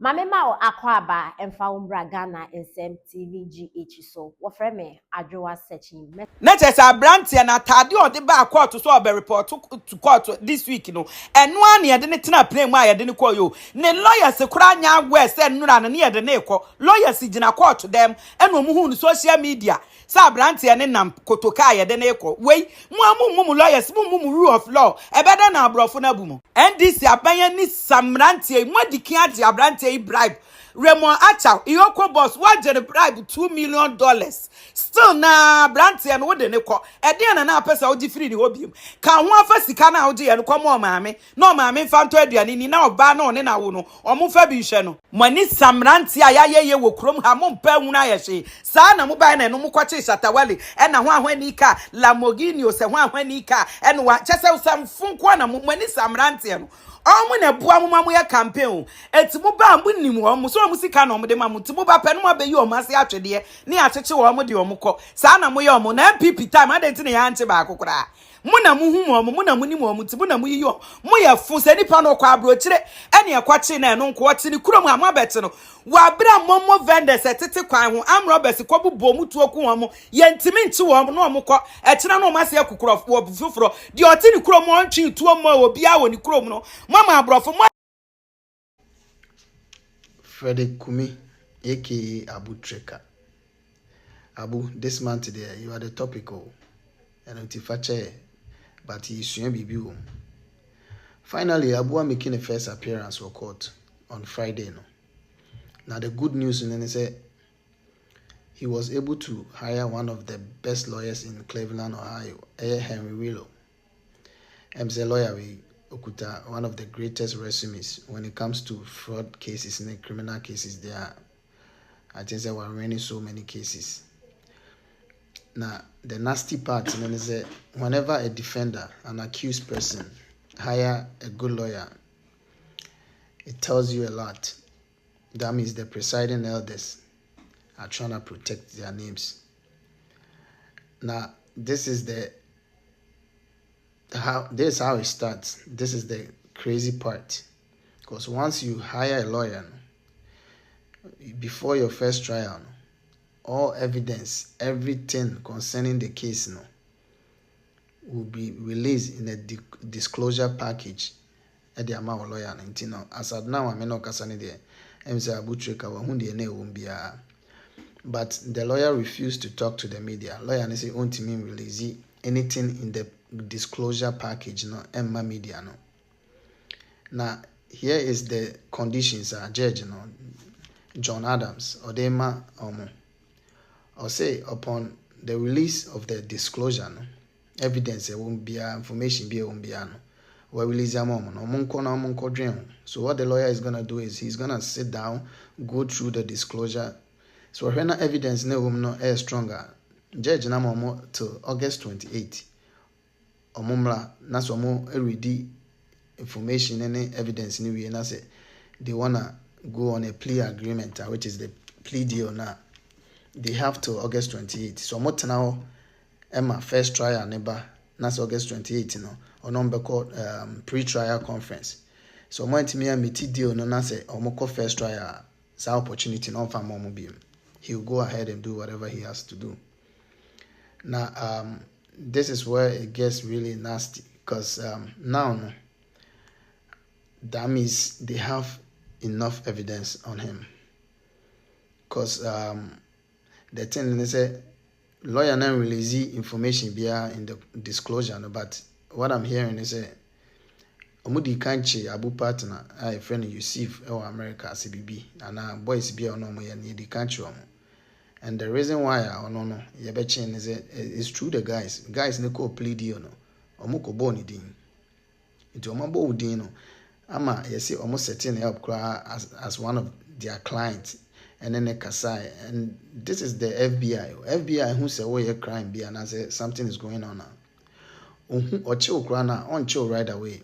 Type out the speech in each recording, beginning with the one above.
Mame ma o akwaba emfa umbra Ghana nsem TVGH so wofre me adwowa searching na chesa brand na tade o de ba court so be report to court this week no eno an ye de ne tena play mu aye de ne call yo ne lawyers kura nya agwe se nura ne ye de ne ekọ lawyers gina court dem eno mu hu no social media sa brand ne nam kotoka aye de ne ekọ we mu lawyers mu rule of law e be da na abrofo na bu mu NDC abanye ni samrantie mu dikia ade abrantie bribe Raymond Achaw, Iyoko boss, what did bribe $2 million? Still na branty and what the call. A dear and a person out free the obium. Can one first can out and come on, mammy? No, mammy, found to Edian now ban on in our uno or Mufabishano. Money some ranty, I will crum hamon permunayashi. Sana mubine and Mukwachi Satawali, and a one when Nika, Lamborghini, say one when Nika, and what just some funkwana, money some rantian. Omo na bua mo mamu ya campaign etimu ba ambunim wo mo so mo sika na omo de mamu timu ba penu ma be yi omo ase atwede ne acheche wo omo de omo kọ sa na mo ye omo na MPP time adenti ne ya nche ba akokora mo na mo hu mo mo na mo ni mo timu na mo yi yo mo ye fu se nipa no kwa abro kire ene ekwache na eno nko ote ni kurom amabete no wa bra momo vendors etete kwan ho am robbers ko bubo mu tuo ku omo ye ntimi nchi wo omo no omo kọ e kire no ma se akokoro fufuro de ote ni kurom on twi tuo mo obi a wo ni kurom no mama abrofo mo Frederick Kumi, aka Abu Trica. Abu, this man today, you are the topical and anti-fache, but he soon be view. Finally, Abu are making a first appearance for court on Friday. No? Now the good news is he was able to hire one of the best lawyers in Cleveland, Ohio, Henry Willow. He's a lawyer Okuta, one of the greatest resumes when it comes to fraud cases and criminal cases. I think there were running so many cases. Now, the nasty part is that whenever a defender, an accused person, hire a good lawyer, it tells you a lot. That means the presiding elders are trying to protect their names. Now, this is how it starts. This is the crazy part, because once you hire a lawyer before your first trial, all evidence, everything concerning the case will be released in a disclosure package at the amount of lawyer. As of now, I'm not casani there. But the lawyer refused to talk to the media. Lawyer say won't mean release anything in the disclosure package, no, Emma media, no. Now, here is the conditions. Judge, no, John Adams, or Dema, or say upon the release of the disclosure, no, evidence there won't be information be won't be no. We release a moment, no dream. So what the lawyer is gonna do is he's gonna sit down, go through the disclosure. So when evidence no air stronger, judge na till August 28. Omumla naso mo ready information and evidence ni we na say they wanna go on a plea agreement, which is the plea deal now. They have till August 28. So mo now Emma first trial neighbor that's August 28, or number called pre-trial conference. So mo intimi meet deal no na say omoko first trial sa opportunity no fa mo be. He'll go ahead and do whatever he has to do. Now this is where it gets really nasty, because now that means they have enough evidence on him. Because the thing is that lawyer now release information via in the disclosure, but what I'm hearing is that Omudi Kanchi Abu partner, a friend Yusuf or America CBB, and boys be on no near the country. And the reason why I don't know, is it's true. The guys ne ko plea deal no, omuko boni din. It omabo din no, ama yesi almost setting help as one of their clients, and then they kasai. And this is the FBI. FBI who say, "Oh, your crime be," and I say something is going on now. Ocho krana on chill right away.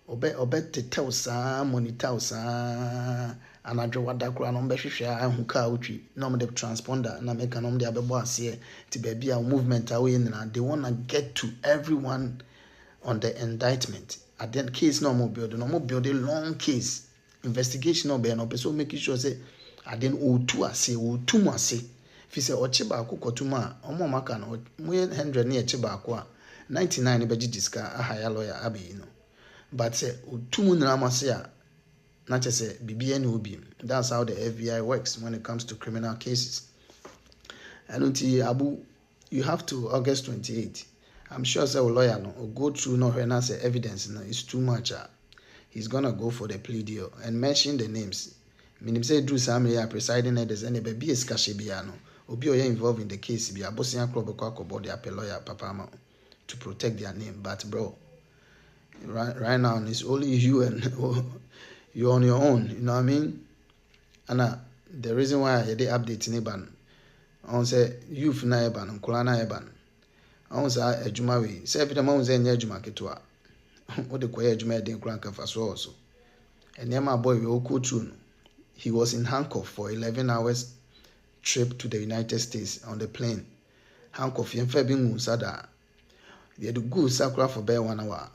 Obe te tell sa monitor sa. And I draw what that crown on Beshia and who car no the transponder and make an the ababas here to be a movement away in they want to get to everyone on the indictment. At that case, no more building long case. investigation no be no person make sure say aden otu ase otu mu ase fi say oche ba akoko tu ma omo maka no mu 100 na eche ba akwa 99 be gidiska ahaya lawyer abi no but say otu mu na amase a na che say bibia na obi. That's how the FBI works when it comes to criminal cases. And until Abu, you have to August 28. I'm sure say a lawyer no will go through no when I say evidence no it's too much. He's gonna go for the plea deal and mention the names. Meaning say do some presiding headers and be a skashibiano or be involved in the case be a bossian club body a lawyer papa to protect their name. But bro, right now it's only you and you're on your own, you know what I mean? And the reason why I did update in Iban, I say youth na Iban, Kulana Iban. I say a Jumawi, say every time I was in Juma Ketua. What the quiet Juma didn't crank off as also. And then my boy, he was in handcuff for 11 hours trip to the United States on the plane. Handcuff, in Febin Musada. They had to go Sakura for bare 1 hour.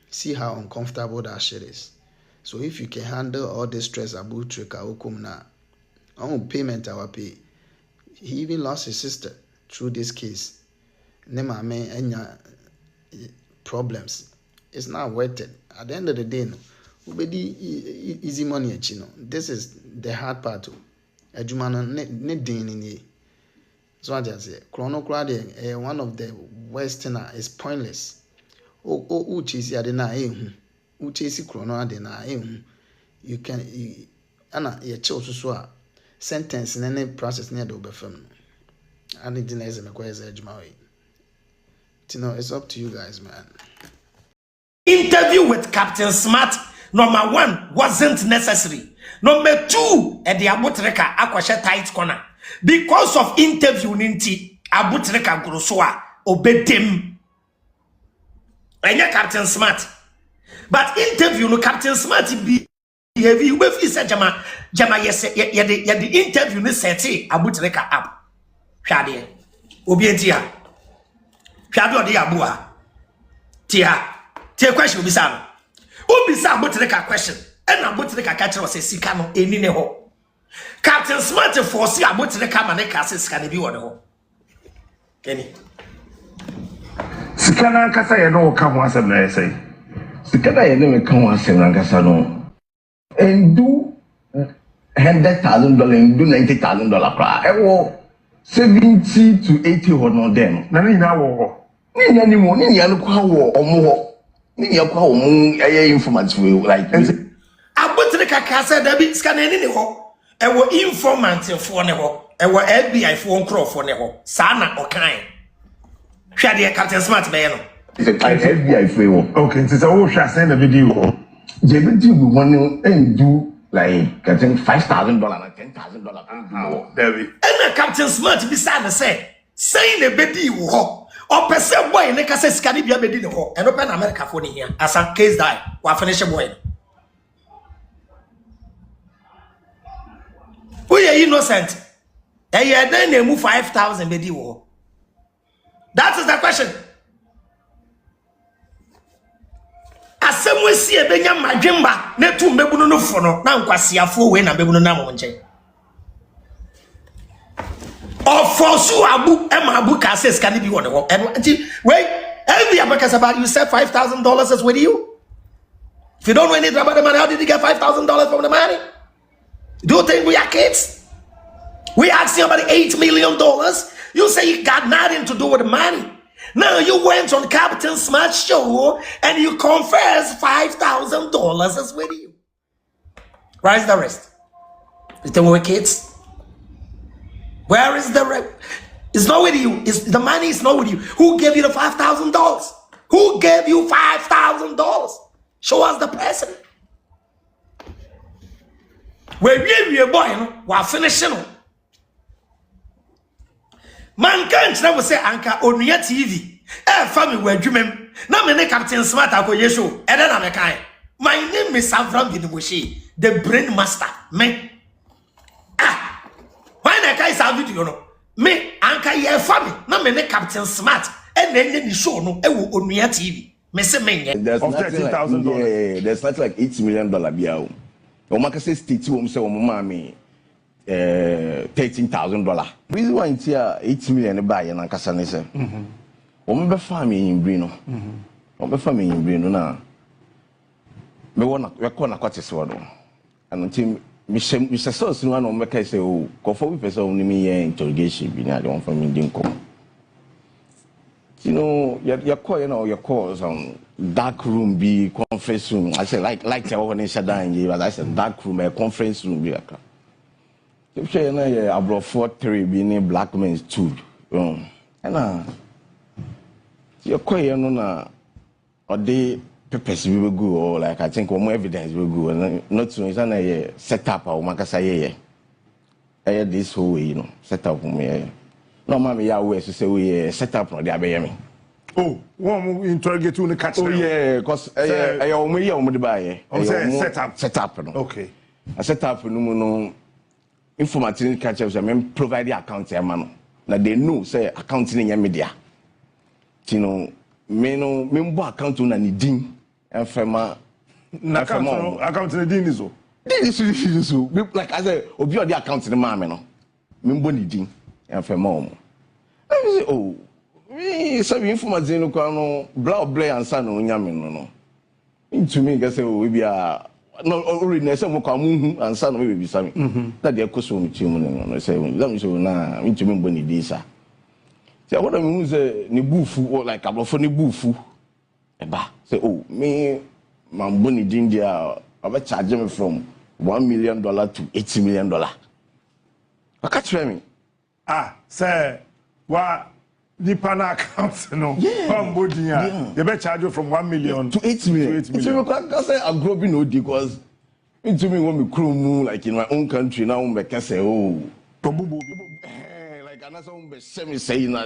See how uncomfortable that shit is. So if you can handle all this stress about Trica Okumna, on payment I will pay. He even lost his sister through this case. Nema me enya problems. It's not worth it. At the end of the day, no, easy money chino. This is the hard part. Ejumano ne din in. So I just say, chrono crowding, one of the worst thing is pointless. Chase adena chase chrono adena you can ana ye chose so sentence in any process near the obefem. I need to know is it's up to you guys, man. Interview with Captain Smart, number 1, wasn't necessary. Number 2, at the Abutreka Aquasha tight corner. Because of interview ninti, Abutreka Grosua obeyed him. And you're Captain Smart. But interview no Captain Smart be heavy with his Jama yes, the interview ni seti Abutreka up. Shadi. Obientia. Shadi odi abua. Tia question obisa. Obisa Abutreka question. And Abutreka catch was a sikano eni ne ho. Captain Smart force Abutreka maneka se sikane bi won ho. Kenny. Sikana kasa ye no ka ho asem na say. Sikana ye no ka ho asem na kasa no. And do $100,000 and do $90,000 pra. E wo 70 to 80 ho no dem. Na ni na wo ho. Ni nya ni mo ni nya no kwa wo omo ho. Ni nya kwa wo mo informant we like. Abutreka kasa da bi sikana ni ho. E wo informant fo ne ho. E wo FBI fo nkro fo ne ho. Sa na okan. Hwade Captain Smart be no. FBI fo. Okay, so who shall send a video? JBT we want to do like getting $5,000 and $10,000. David. And Captain Smart beside the saying the bedi wo or person boy ne kase skani bia bedi ne ho and open America for here as a case die wa finish boy. We are innocent. And you then they move 5,000 bedi wo. That is the question. Asem we see ebenya madwemba na tu mbebunu no fo no na nkwasiafo we na mbebunu na mo nche. Ofosu abu e ma abu ka say ska ni bi won ho. And wait, every abakasa about you said $5,000 is with you. If you don't know anything about the money, how did you get $5,000 from the money? Do you think we are kids? We asking about $8 million. You say you got nothing to do with the money. Now you went on Captain Smart's show and you confess $5,000 is with you. Where is the rest? You think we're kids? Where is the rest? It's not with you. The money is not with you. Who gave you the $5,000? Who gave you $5,000? Show us the person. We're boy, we're finishing. Man can't never say anka onuya TV. Family were dreaming. Now me Captain Smart akoye show. And then I'm kind. My name is Savram Binibushi, the brain master. Me. Why na kai sa video no? Me anka ye family. Now me Captain Smart. And then the show no. Ewo onuya TV. Me say me. There's nothing like $30,000. Yeah, there's nothing like $8 million biao. o makase state wo say o ma me $13,000 reason why here 8 million buy na nkasa ne say o me be fa me yimbri no o be fa me yimbri no na me wona we ko na kwate so do and team me so no na o me kai say o ko for we person o ni me interrogation bi na de won fa me din ko you know your call some dark room be conference room I say like I want to shut down here but I said dark room a conference room be aka if you know yeah abroad 4-3 be in black men's 2 and your call no na or they papers we will go or like I think more evidence will go and not so is an set up or makasa yeah this whole way you know set up me no mommy ya we say we set up no dey abeye me oh one interrogate you catch oh yeah cuz o me ya o me dey buy set up no okay a set up no informative catch us me provide the account e ma no na they know say account ni nya media you know me mbo account na ni din enfema na account ni din so like I say obi o the account ni ma me no me mbo ni din enfema o I say, oh, we sabi information no kwa no bla ansa no nyame no. Into me say oh we be no already na say mo kwa mu ansa no we be sami. That dey koso mu chi mu no say let me show na into me mboni dey sa. Say what am mu say ni bufu or like ablofo ni bufu. Eba say oh me man boni din dia aba charge me from $1 million to $80 million. Aka try me. Say wa the pana account no body they be charge you from 1 million to 8 million. So because I grow up no because into me when me crew like in my own country now me can say oh like another one be say na